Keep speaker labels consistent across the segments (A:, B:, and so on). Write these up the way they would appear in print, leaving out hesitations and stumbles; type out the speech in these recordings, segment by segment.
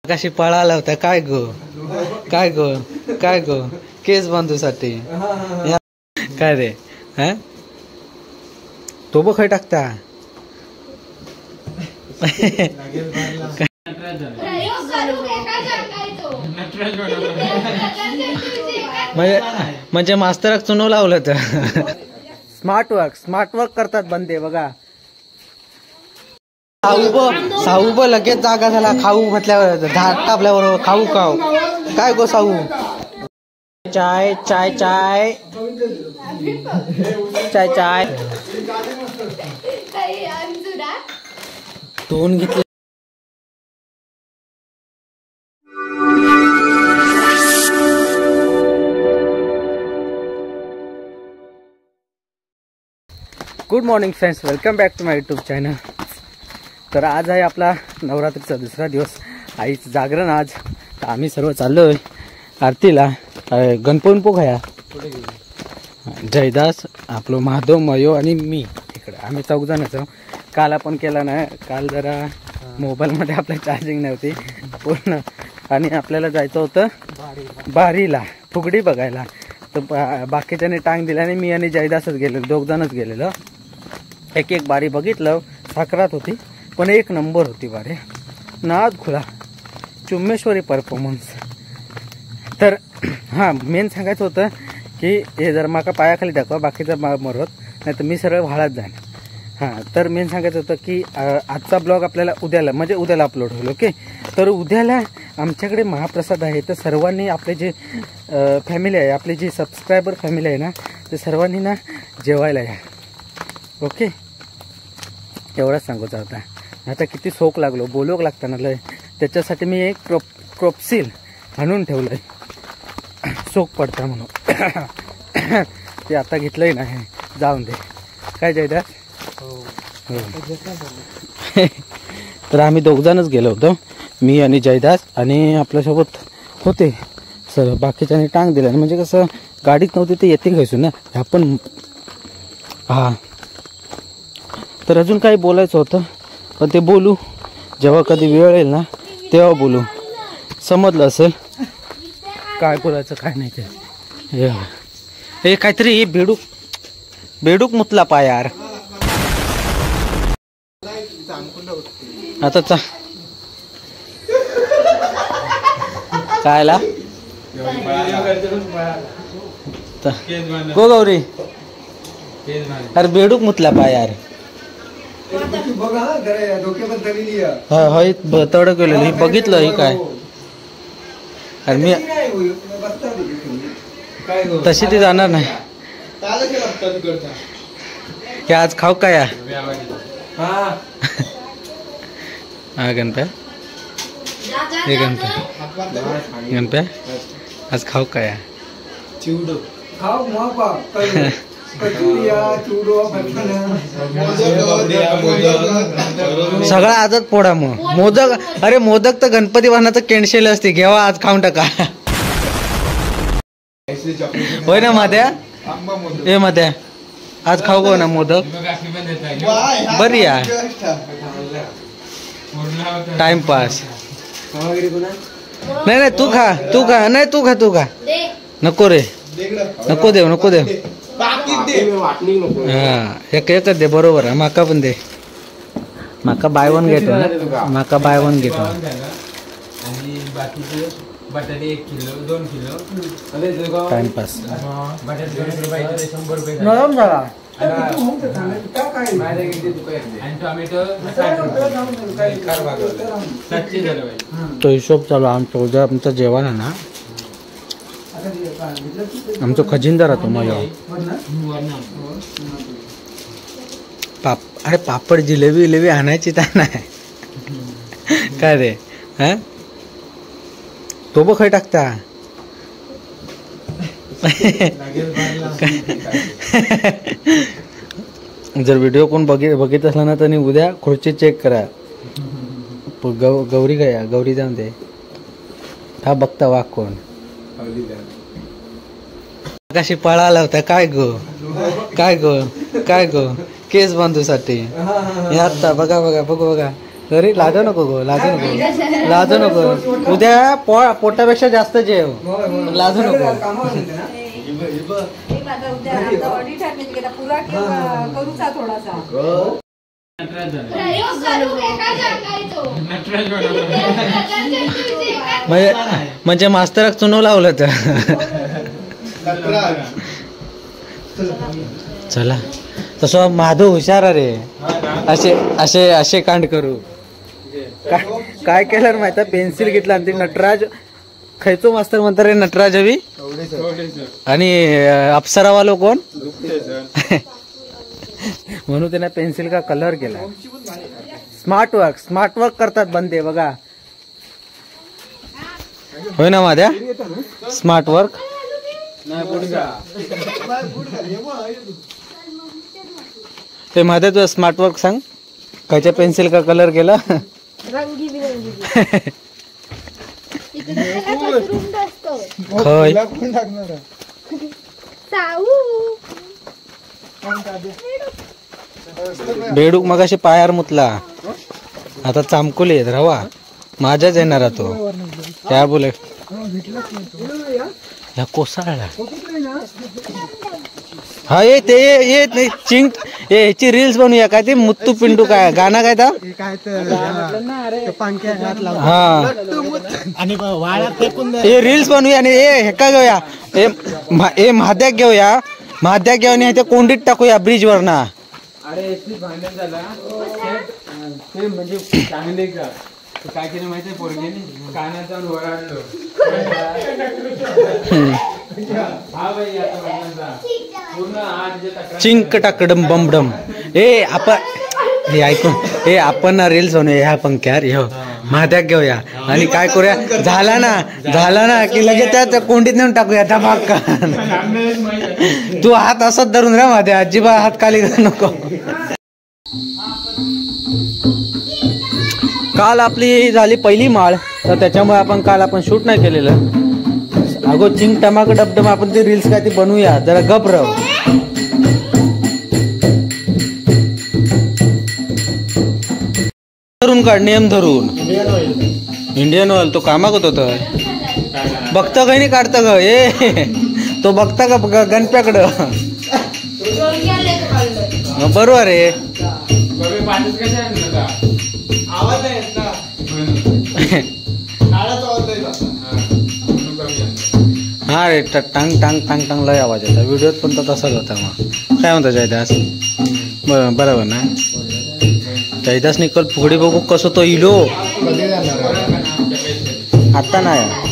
A: कशी पळाला होता काय गो काय गो काय गो केस बांधूसाठी काय रे हा तो बघ खय टाकता म्हणजे मास्तराक चुनो लावलं तर स्मार्ट वर्क करतात बंदे बघा. साऊ लगेच जागा झाला खाऊ म्हटल्यावर झाड टापल्यावर खाऊ खाऊ काय गो साऊ चाय चाय चाय चाय चाय दोन घेतले. Good morning friends, welcome back to my YouTube channel. तर आज आहे आपला नवरात्रीचा दुसरा दिवस, आईचं जागरण आज. तर आम्ही सर्व चाललोय आरतीला. गणपती पोखाया जयदास आपलं महादेव मयो आणि मी इकडे आम्ही चौघजणच. काल आपण केला ना, काल जरा मोबाईलमध्ये आपल्या चार्जिंग नव्हती पूर्ण आणि आपल्याला जायचं होतं बारीला फुगडी बघायला. तर बाकीच्याने टांग दिल्याने मी आणि जयदासच गेलेलो, दोघजणच गेलेलो. एक एक बारी बघितलं, साखरात होती पण एक नंबर होती बारी, नाद खुला चुम्मेश्वरी परफॉर्मन्स. तर हां, मेन सांगायचं होतं की हे जर माका पायाखाली दाखवा, बाकीचं मरत नाही तर मी सरळ व्हाळात जाईन. हां, तर मेन सांगायचं होतं की आजचा ब्लॉग आपल्याला उद्याला म्हणजे उद्याला अपलोड होईल. ओके, तर उद्याला आमच्याकडे महाप्रसाद आहे. तर सर्वांनी आपले जे फॅमिली आहे, आपली जी सबस्क्रायबर फॅमिली आहे ना, ते सर्वांनी ना जेवायला या. ओके, एवढंच सांगायचं होता. आता किती शोक लागलो, बोलोक लागताना लय, त्याच्यासाठी मी एक क्रॉपसील आणून ठेवलं आहे, शोक पडता म्हणून. ते आता घेतलंय ना, हे जाऊन दे. काय जयदास? हो. तर आम्ही दोघजणच गेलो होतो, मी आणि जयदास, आणि आपल्यासोबत होते सर बाकीच्याने टांग दिला. म्हणजे कसं गाडीत नव्हती ते येते घ्यायचो ना आपण. हां, तर अजून काही बोलायचं होतं पण ते बोलू जेव्हा कधी वेळ येईल ना तेव्हा बोलू. समजलं असेल काय बोलायचं काय नाही ते. हे काहीतरी हे बेडूक मुतला पाय यार. आता कायला गो गौरी, अरे बेडूक मुतला पाय यार. तड केलेलं हे बघितलं हे काय. अरे मी तशी ती जाणार नाही. हे आज खाऊ काय या? हा गणप्या, हे गणप्या आज खाऊ काय या? सगळा आजच पोडा. मग मोदक, अरे मोदक तर गणपती वाहनाचं केंडशेल असते, घेवा आज खाऊन टाका. होय ना मात्या? ए मात्या आज खाऊ गो ना मोदक. बरी या टाइमपास. नाही तू खा नाही तू खा. नको रे, नको देव. हा, एकच दे. बरोबर आहे, माका पण दे. माका बाय वन घेतो ना, माका बाय वन घेतो. टाइमपास. तो हिशोब चालू आमचं. उद्या आमचं जेवण आहे ना, आमचं खजिनदार होतो माझ्या. अरे पापड जिलेबी आणायची तर नाही काय रे. हा, तो बघ खय टाकता. जर व्हिडिओ कोण बघित असला ना तर उद्या खुर्ची चेक करा. गौरी गया, गौरी जाऊन दे. हा बघता वाघ कोण कशी पळाला होता काय गो केस बांधूसाठी. आता बघा तरी लाजू नको गो, लाजू नको उद्या पोटापेक्षा जास्त जेव, लाजू नको. म्हणजे मास्तराक चुनो लावलं तर. चला तसं माधव हुशार रे, असे असे असे कांड करू. काय केलं माहिती, पेन्सिल घेतला आणि ते नटराज खायचो मास्तर म्हणतात रे, नटराज हवी. आणि अप्सरावालो कोण म्हणून त्यांना पेन्सिल का कलर केला. स्मार्ट वर्क करतात बंदे बघा, होय ना माझ्या स्मार्ट वर्क. ते माझ्या तुझं स्मार्ट वर्क सांग, खायच्या पेन्सिल का कलर केला. बेडूक मगाशी पायार मुतला, आता चामकुले रवा माझ्याच येणार तो. काय बोले ह्या कोसळला. हा ये ते ये चिंग याची रील्स बनवूया काय, ते मुत्तू पिंटू काय गाणं काय तर हा हे रील्स बनवूया. आणि हे काय घेऊया, हे महाद्याक घेऊया, महाद्याक घेऊन ते कोंडीत टाकूया ब्रिज वर ना. भांडण झाला ते म्हणजे चांगले का काय केलं माहितीये, पोरगीने कानाचा ओरडलो. चिंक टाकडम बमडम. ए आपण हे ऐकून हे आपण ना रील्स बनवूया ह्या पंख्यावर, हो महाद्याक घेऊया आणि काय करूया, झाला ना की लगेच त्या कोंडीत नेऊन टाकूया धमाका. तू हात असत धरून रा माझ्या, अजिबात हात खाली नको. काल आपली झाली पहिली माळ, तर त्याच्यामुळे आपण काल शूट नाही केलेलं. अगो चिंग टमाक डबडम आपण ते रील्स काय ते बनवूया, जरा गप राहू. धरून काढ, नियम धरून. इंडियन ऑइल तो कामाक होतो, बघता काही नाही काढता ग, ए तो बघता का गणप्याकडं. बरोबर आहे. हा रे टांग टांग टांग टांग लय आवाज येतात व्हिडिओत, पण तो तसाच होता. मग काय म्हणता जयदास, बरोबर ना. जयदास निकल फुगडी बघू कसं तो इलो, आता नाही.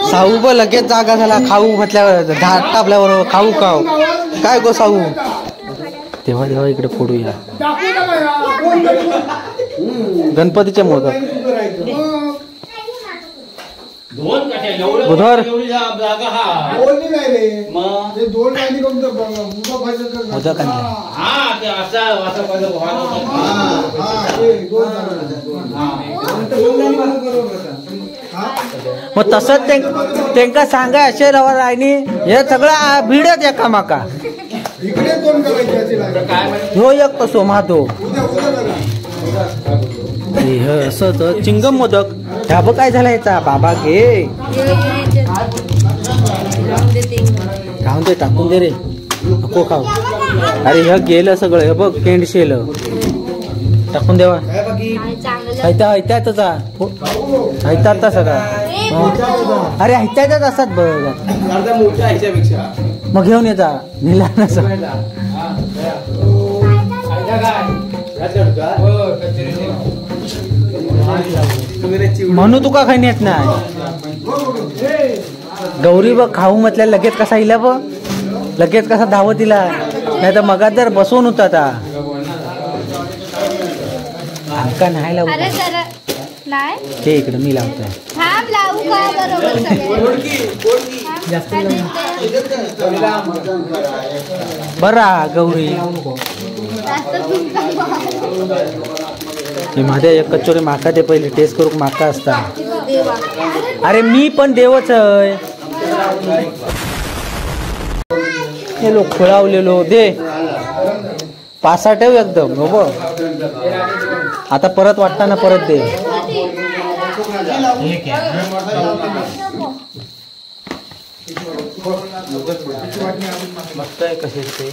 A: साऊ लगेच जागा झाला, खाऊ म्हटल्यावर झाड टापल्यावर खाऊ काय गो साऊ. तेव्हा इकडे फोडूया गणपतीचे मोदक. बुधवार मोदक मग तसंच त्यांका सांगा असे रवा रायनी हे सगळं भिडत एका माका. हो एक कसो मातो असं चिंगम मोदक. ढाब काय झाला याचा बाबा घे, खाऊन दे, टाकून दे रे, नको खाऊ. अरे हे गेलं सगळं, हे बघ केंड शेल टाकून देवा. हैत्याचा हैता सगळा. अरे हैत्याच्याच असतात बघ, मग घेऊन येता निला म्हणू तुका खाई येत नाही. गौरी बघ खाऊ म्हटल्या लगेच कसा इला बघ, लगेच कसा धावत इला, नाही तर मगात जर बसवून होता आता आमका नाही लावू. ते इकडे मी लावतोय. बरा गौरी माझ्या एक कचोरी माका दे, पहिले टेस्ट करू माका असता. अरे मी पण देवच आहे. हे लोक खोळावलेलो दे पासा ठेव एकदम हो. आता परत वाटताना परत दे. मस्त आहे कसे ते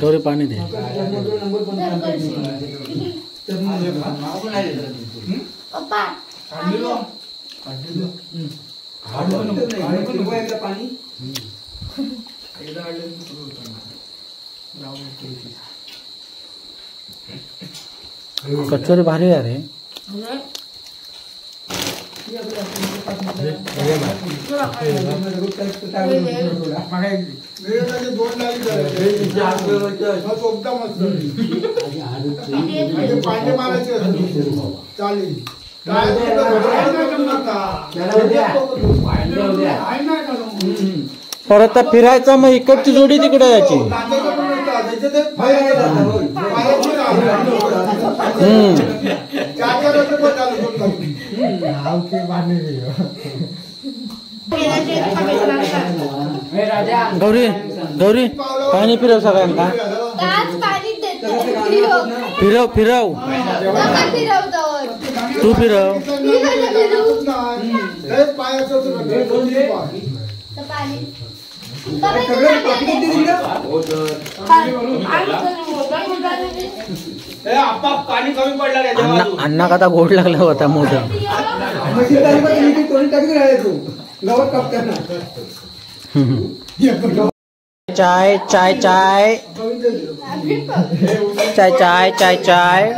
A: थोडे पाणी दे. कचोरी भारी आहे रे. परत फिरायचं मग इकडची जोडी तिकडे यायची. गौरी गौरी पाणी फिरव सगळ्यांना. फिरव फिरव तू फिरव. अण्णा का गोड लागला होता मोठा. चाय चाय चाय चाय चाय चाय चाय.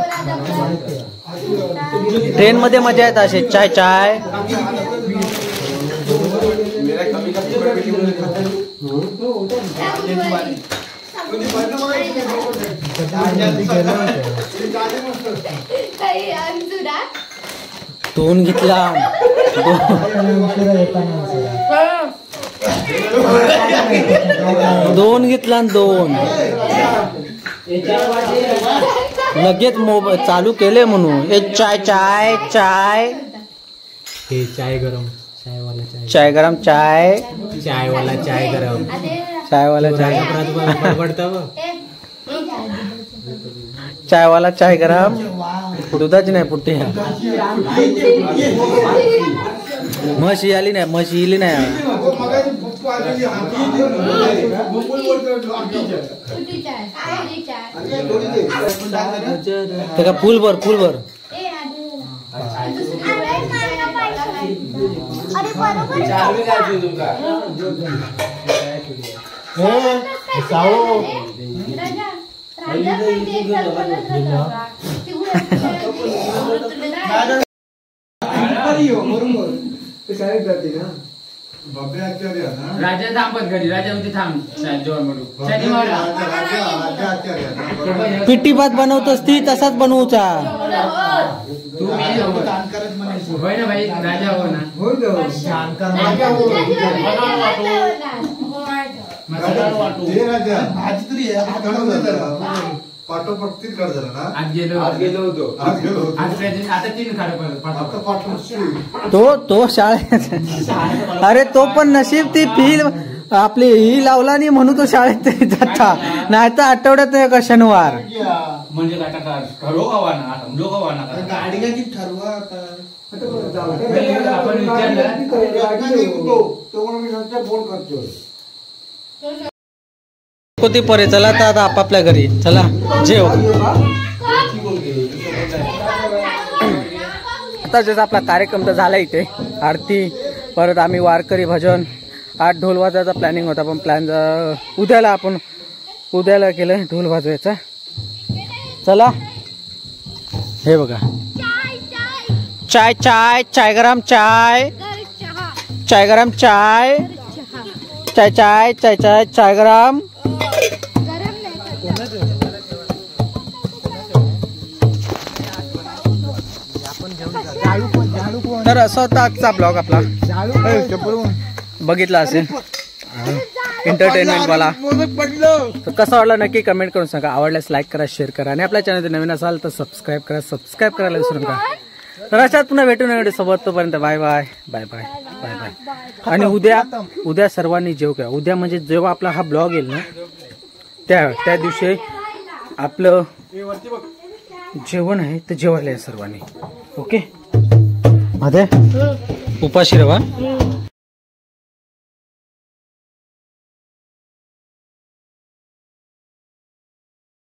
A: ट्रेन मध्ये मजा येत असे चाय चाय. दोन घेतला. दोन घेतला दोन. लगेच मोबाईल चालू केले म्हणून. एक चाय चाय चाय.
B: हे चाय गरम. चाय वाला चाय.
A: चाय गरम चाय.
B: चाय वाला चाय गरम.
A: चाय वाला चाय. चाय वाला चाय गरम. दुधाची नाही पुट्टी. म्हशी आली नाही. म्हशी इली नाही. त्याला फुल भर फुल भर.
B: राजा थांबत घरी. राजा होते थांब.
A: पिट्टी भात बनवतोस ती तसाच बनवूचा.
B: होय ना भाई. राजा हो ना.
A: तो शाळेत. अरे तो पण नशीब ती फील आपली ही लावला नाही म्हणून तो शाळेत जाता. नाही तर आठवड्यात का शनिवार.
B: म्हणजे
A: कोती परे. चला तर आता आपापल्या घरी चला जेव. आता जसा आपला कार्यक्रम तर झाला इथे. आरती परत आम्ही वारकरी भजन 8 ढोल वाजवायचा प्लॅनिंग होता. पण प्लॅन उद्याला केलं ढोल वाजवायचा. चला हे बघा. चाय चाय चाय गरम चाय. चाय गरम चाय. चाय चाय चाय चाय चाय गरम. तर असा होता आजचा ब्लॉग आपला, बघितला असेल एंटरटेनमेंट वाला. तर कसा वाटला नक्की कमेंट करून सांगा. आवडल्यास लाईक करा, शेअर करा आणि आपल्या चॅनल नवीन असाल तर सबस्क्राईब करा. सबस्क्राईब करायला विसरू नका. तर अशात पुन्हा भेटू नये सोबत. तोपर्यंत bye bye bye bye bye bye. आणि उद्या सर्वांनी जेव करा. उद्या म्हणजे जेव्हा आपला हा ब्लॉग येईल ना त्या दिवशी आपलं जेवण आहे ते जेवायला आहे सर्वांनी. ओके मध्ये उपाशी रवा.